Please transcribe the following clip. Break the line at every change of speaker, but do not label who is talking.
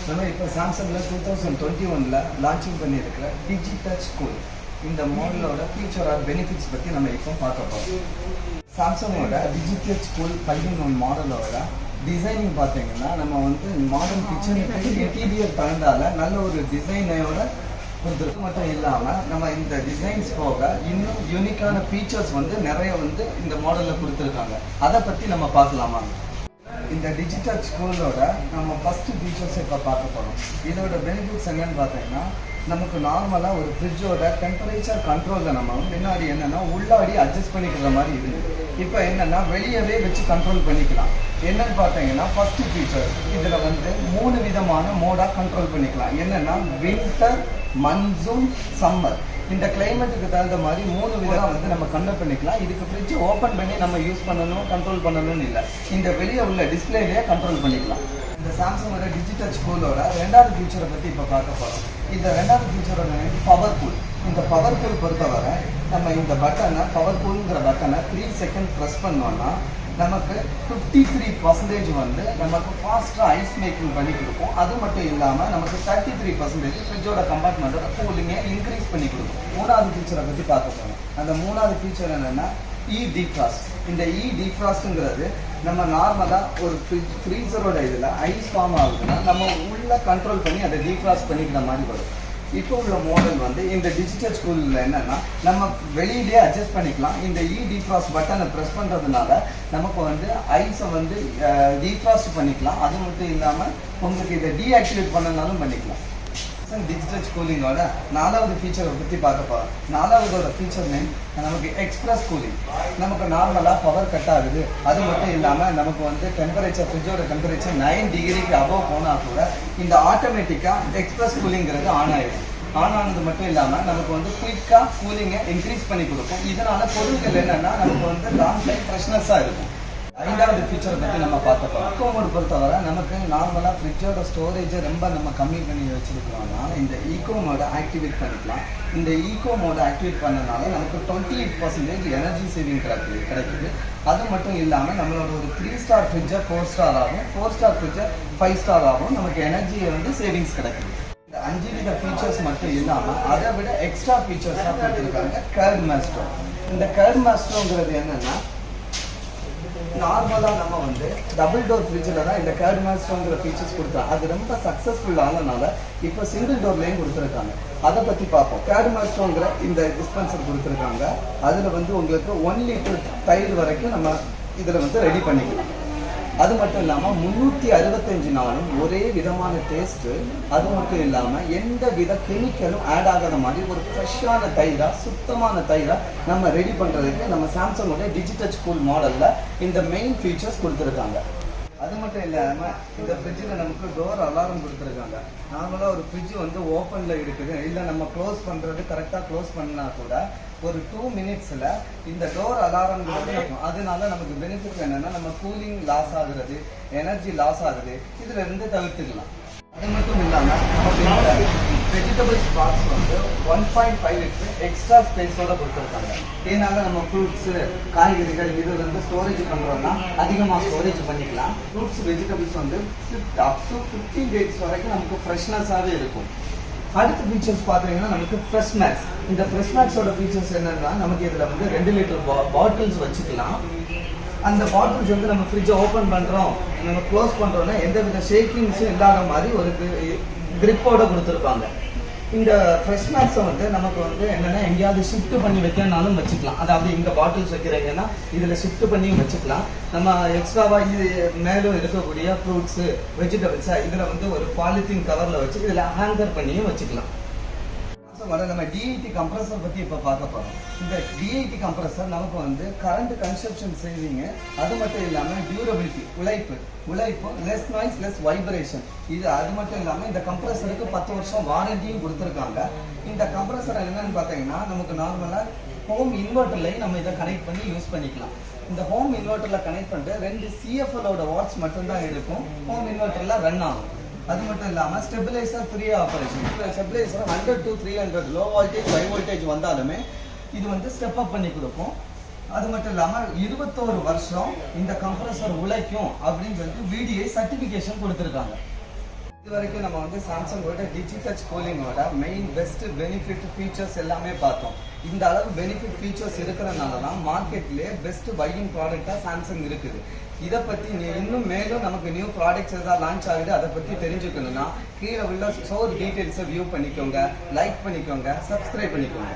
நம்ம இப்போ சாம்சங்கில் 2021 லான்ச்சிங் பண்ணியிருக்கிற டிஜிடச் கூல் இந்த மாடலோட ஃபீச்சர் ஆர் பெனிஃபிட்ஸ் பற்றி நம்ம இப்போ பார்க்க போகிறோம். சாம்சங்கோட டிஜிடச் கூல் 5-in-1 மாடலோட டிசைனிங் பார்த்தீங்கன்னா நம்ம வந்து மாடர்ன் கிச்சனுக்கு இன்டீரியர் தகுந்தால நல்ல ஒரு டிசைனோட கொடுத்துருக்கு. மட்டும் இல்லாமல் நம்ம இந்த டிசைன்ஸ் போக இன்னும் யூனிக்கான ஃபீச்சர்ஸ் வந்து நிறைய வந்து இந்த மாடலில் கொடுத்துருக்காங்க. அதை பற்றி நம்ம பார்க்கலாமா? இந்த டிஜிடச் கூலோட நம்ம ஃபஸ்ட்டு ஃபீச்சர்ஸ் இப்போ பார்க்க போகிறோம். இதோட பெனிஃபிட்ஸ் என்னன்னு பார்த்தீங்கன்னா நமக்கு நார்மலாக ஒரு ஃப்ரிட்ஜோட டெம்பரேச்சர் கண்ட்ரோலில் நம்ம முன்னாடி என்னென்னா உள்ளாடி அட்ஜஸ்ட் பண்ணிக்கிற மாதிரி இருக்குது. இப்போ என்னென்னா வெளியவே வச்சு கண்ட்ரோல் பண்ணிக்கலாம். என்னன்னு பார்த்தீங்கன்னா ஃபஸ்ட்டு ஃபீச்சர் இதில் வந்து 3 விதமான மோடாக கண்ட்ரோல் பண்ணிக்கலாம். என்னென்னா வின்டர், மன்சூன், சம்மர். இந்த கிளைமேட்டுக்கு தகுந்த மாதிரி 3 விதம் வந்து நம்ம கண்ட்ரோல் பண்ணிக்கலாம். இதுக்கு ஃப்ரிட்ஜ் ஓப்பன் பண்ணி நம்ம யூஸ் பண்ணணும், கண்ட்ரோல் பண்ணணும்னு இல்லை. இந்த வெளியே உள்ள டிஸ்பிளேலேயே கண்ட்ரோல் பண்ணிக்கலாம். இந்த சாம்சங்கோட டிஜிடச் கூலோட 2வது ஃபீச்சரை பற்றி இப்போ பார்க்க போகிறோம். இந்த 2வது ஃபீச்சரோட பவர் கூல். இந்த பவர் கூல் பொறுத்தவரை நம்ம இந்த பட்டனை பவர் கூலுங்கிற பட்டனை 3 செகண்ட் ப்ரெஸ் பண்ணோன்னா நமக்கு 53% வந்து நமக்கு ஃபாஸ்ட்டாக ஐஸ் மேக்கிங் பண்ணி கொடுக்கும். அது மட்டும் இல்லாமல் நமக்கு 33% ஃப்ரிட்ஜோட கம்பார்ட்மெண்ட்டோட கூலிங்கை இன்க்ரீஸ் பண்ணி கொடுக்கும். 3வது ஃபீச்சரை பற்றி பார்க்க போகிறோம். அந்த 3வது ஃபீச்சர் என்னென்னா டிஃப்ராஸ்ட். இந்த டிஃப்ராஸ்ட்டுங்கிறது நம்ம நார்மலாக ஒரு ஃப்ரீசரோட இதில் ஐஸ் ஃபார்ம் ஆகுதுன்னா நம்ம உள்ளே கண்ட்ரோல் பண்ணி அதை டீஃப்ராஸ்ட் பண்ணிக்கிற மாதிரி வரும். இப்போ உள்ள மாடல் வந்து இந்த டிஜிடச் கூலில் என்னென்னா நம்ம வெளியிலேயே அட்ஜஸ்ட் பண்ணிக்கலாம். இந்த டிஃப்ராஸ்ட் பட்டனை ப்ரெஸ் பண்ணுறதுனால நமக்கு வந்து ஐஸை வந்து டீஃப்ராஸ்ட் பண்ணிக்கலாம். அது மட்டும் இல்லாமல் உங்களுக்கு இதை டீஆக்டிவேட் பண்ணனாலும் பண்ணிக்கலாம். டிஜிடச் கூலிங்கோட 4வது ஃபீச்சரை பற்றி பார்க்க போகிறோம். 4வதோட ஃபீச்சர் நேம் நமக்கு எக்ஸ்பிரஸ் கூலிங். நமக்கு நார்மலாக பவர் கட் ஆகுது. அது மட்டும் இல்லாமல் நமக்கு வந்து டெம்பரேச்சர் ஃப்ரிட்ஜோட டெம்பரேச்சர் 9 டிகிரிக்கு அபவ் போனால் கூட இந்த ஆட்டோமேட்டிக்காக எக்ஸ்பிரஸ் கூலிங்கிறது ஆன் ஆகிடும். ஆன் ஆனது மட்டும் இல்லாமல் நமக்கு வந்து குயிக்காக கூலிங்கை இன்க்ரீஸ் பண்ணி கொடுக்கும். இதனால் பொருட்கள் என்னென்னா நமக்கு வந்து லாங் டைம் ஃப்ரெஷ்னஸாக இருக்கும். 5வது ஃபீச்சரை பற்றி நம்ம பார்த்துப்போம். ஈகோ மோட் பொறுத்தவரை நமக்கு நார்மலாக ஃப்ரிட்ஜோட ஸ்டோரேஜை ரொம்ப நம்ம கம்மி பண்ணி வச்சுருக்கிறோம்னா இந்த ஈகோ மோடை ஆக்டிவேட் பண்ணிக்கலாம். இந்த ஈகோ மோடை ஆக்டிவேட் பண்ணனால நமக்கு 28% எனர்ஜி சேவிங் கிடைக்குது. அது மட்டும் இல்லாமல் நம்மளோட ஒரு 3 ஸ்டார் ஃப்ரிட்ஜை 4 ஸ்டார் ஆகும், 4 ஸ்டார் ஃப்ரிட்ஜை 5 ஸ்டார் ஆகும். நமக்கு எனர்ஜியை வந்து சேவிங்ஸ் கிடைக்குது. இந்த 5 வித ஃபீச்சர்ஸ் மட்டும் இல்லாமல் அதை விட எக்ஸ்ட்ரா ஃபீச்சர்ஸாக கொடுத்துருக்காங்க கர்ட் மாஸ்ட்ரோ. இந்த கர்ட் மாஸ்ட்ரோங்கிறது என்னென்னா நார்மலாக நம்ம வந்து டபுள் டோர் ஃப்ரிட்ஜில் தான் இந்த கர்ட் மாஸ்ட்ரோங்கிற ஃபீச்சர்ஸ் கொடுத்தாங்க. அது ரொம்ப சக்ஸஸ்ஃபுல் ஆனதுனால இப்போ சிங்கிள் டோர்லேயும் கொடுத்துருக்காங்க. அதை பற்றி பார்ப்போம். கர்ட் மாஸ்ட்ரோங்கிற இந்த டிஸ்பென்சர் கொடுத்துருக்காங்க. அதில் வந்து உங்களுக்கு 1 லிட்டர் தயிர் வரைக்கும் நம்ம இதில் வந்து ரெடி பண்ணிக்கலாம். அது மட்டும் இல்லாமல் 365 நாளும் ஒரே விதமான டேஸ்ட்டு. அது மட்டும் இல்லாமல் எந்த வித கெமிக்கலும் ஆட் ஆகாத மாதிரி ஒரு ஃப்ரெஷ்ஷான தயிராக, சுத்தமான தயிராக நம்ம ரெடி பண்ணுறதுக்கு நம்ம சாம்சங்கோட டிஜிடச் கூல் மாடலில் இந்த மெயின் ஃபீச்சர்ஸ் கொடுத்துருக்காங்க. அது மட்டும் இல்லாமல் இந்த ஃப்ரிட்ஜில் நமக்கு டோர் அலாரம் கொடுத்துருக்காங்க. நார்மலாக ஒரு ஃப்ரிட்ஜ் வந்து ஓப்பனில் இருக்குது, இல்லை நம்ம க்ளோஸ் பண்ணுறது கரெக்டாக க்ளோஸ் பண்ணால் கூட ஒரு 2 மினிட்ஸில் இந்த டோர் அலாரம்ங்கிறது இருக்கும். அதனால நமக்கு பெனிஃபிட் என்னென்னா நம்ம கூலிங் லாஸ் ஆகுறது, எனர்ஜி லாஸ் ஆகுது, இதில் இருந்து தவிர்த்துக்கலாம். அது மட்டும் இல்லாமல் நமக்கு இந்த வெஜிடபிள்ஸ் பாக்ஸ் வந்து 1.5 லிட்டர் எக்ஸ்ட்ரா ஸ்பேஸோட கொடுத்துருக்காங்க. இதனால நம்ம ஃப்ரூட்ஸு, காய்கறிகள் இது வந்து ஸ்டோரேஜ் பண்ணுறோம்னா அதிகமாக ஸ்டோரேஜ் பண்ணிக்கலாம். ஃப்ரூட்ஸ், வெஜிடபிள்ஸ் வந்து அப் டு 15 டேஸ் வரைக்கும் நமக்கு ஃப்ரெஷ்னஸாகவே இருக்கும். அடுத்த ஃபீச்சர்ஸ் பார்த்தீங்கன்னா நமக்கு ஃப்ரெஷ் மேக்ஸ். இந்த ஃப்ரெஷ் மேக்ஸோட ஃபீச்சர்ஸ் என்னென்னா நமக்கு இதில் வந்து 2 லிட்டர் பாட்டில்ஸ் வச்சுக்கலாம். அந்த பாட்டில்ஸ் வந்து நம்ம ஃப்ரிட்ஜை ஓப்பன் பண்ணுறோம், நம்ம க்ளோஸ் பண்ணுறோன்னா எந்த வித ஷேக்கிங்ஸும் இல்லாத மாதிரி ஒரு கிரிப்போட கொடுத்துருப்பாங்க. இந்த ஃப்ரெஷ் மேக்ஸை வந்து நமக்கு வந்து என்னென்னா எங்கேயாவது ஷிஃப்ட் பண்ணி வைக்கனாலும் வச்சுக்கலாம். அதாவது இங்கே பாட்டில்ஸ் வைக்கிறீங்கன்னா இதில் ஷிஃப்ட் பண்ணியும் வச்சுக்கலாம். நம்ம எக்ஸ்ட்ராவாக இது மேலும் இருக்கக்கூடிய ஃப்ரூட்ஸு, வெஜிடபிள்ஸை இதில் வந்து ஒரு பாலித்தீன் கவரில் வச்சு இதில் ஹேங்கர் பண்ணியும் வச்சுக்கலாம். நம்ம டிஐடி கம்ப்ரஸர் பற்றி இப்போ பார்க்க போகிறோம். இந்த டிஐடி கம்ப்ரஸர் நமக்கு வந்து கரண்ட் கன்சப்ஷன் சேவிங்கு, அது மட்டும் இல்லாமல் டியூரபிலிட்டி, உழைப்பு, லெஸ் நாய்ஸ், லெஸ் வைப்ரேஷன். அது மட்டும் இல்லாமல் இந்த கம்ப்ரஸருக்கு 10 வருஷம் வாரண்டியும் கொடுத்துருக்காங்க. இந்த கம்ப்ரஸர் என்னன்னு பார்த்தீங்கன்னா நமக்கு நார்மலாக ஹோம் இன்வெர்ட்டர்லையும் நம்ம இதை கனெக்ட் பண்ணி யூஸ் பண்ணிக்கலாம். இந்த ஹோம் இன்வெர்ட்டரில் கனெக்ட் பண்ணிட்டு 2 CFLோட வாட்ஸ் மட்டும்தான் இருக்கும், ஹோம் இன்வெர்ட்டரில் ரன் ஆகும். அது மட்டும் இல்லாமல் stabiliser free operation. Stabiliser 100 to 300 low voltage, high voltage வந்தாலுமே இது வந்து ஸ்டெப் அப் பண்ணி கொடுக்கும். அது மட்டும் இல்லாமல் 21 வருஷம் இந்த கம்ப்ரஸர் உழைக்கும் அப்படின்னு சொல்லிட்டு VDI சர்டிஃபிகேஷன் கொடுத்துருக்காங்க. இது வரைக்கும் நம்ம வந்து சாம்சங்கோட டிஜிடச் கூலிங்கோட மெயின் பெஸ்ட் பெனிஃபிட் ஃபீச்சர்ஸ் எல்லாமே பார்த்தோம். இந்த அளவு பெனிஃபிட் ஃபீச்சர்ஸ் இருக்கிறனால தான் மார்க்கெட்லேயே பெஸ்ட் பையிங் ப்ராடக்டாக சாம்சங் இருக்குது. இதை பற்றி இன்னும் மேலும் நமக்கு நியூ ப்ராடக்ட்ஸ் எதாவது லான்ச் ஆகுது, அதை பற்றி தெரிஞ்சுக்கணும்னா கீழே உள்ள ஸ்டோர் டீட்டெயில்ஸை வியூ பண்ணிக்கோங்க, லைக் பண்ணிக்கோங்க, சப்ஸ்கிரைப் பண்ணிக்கோங்க.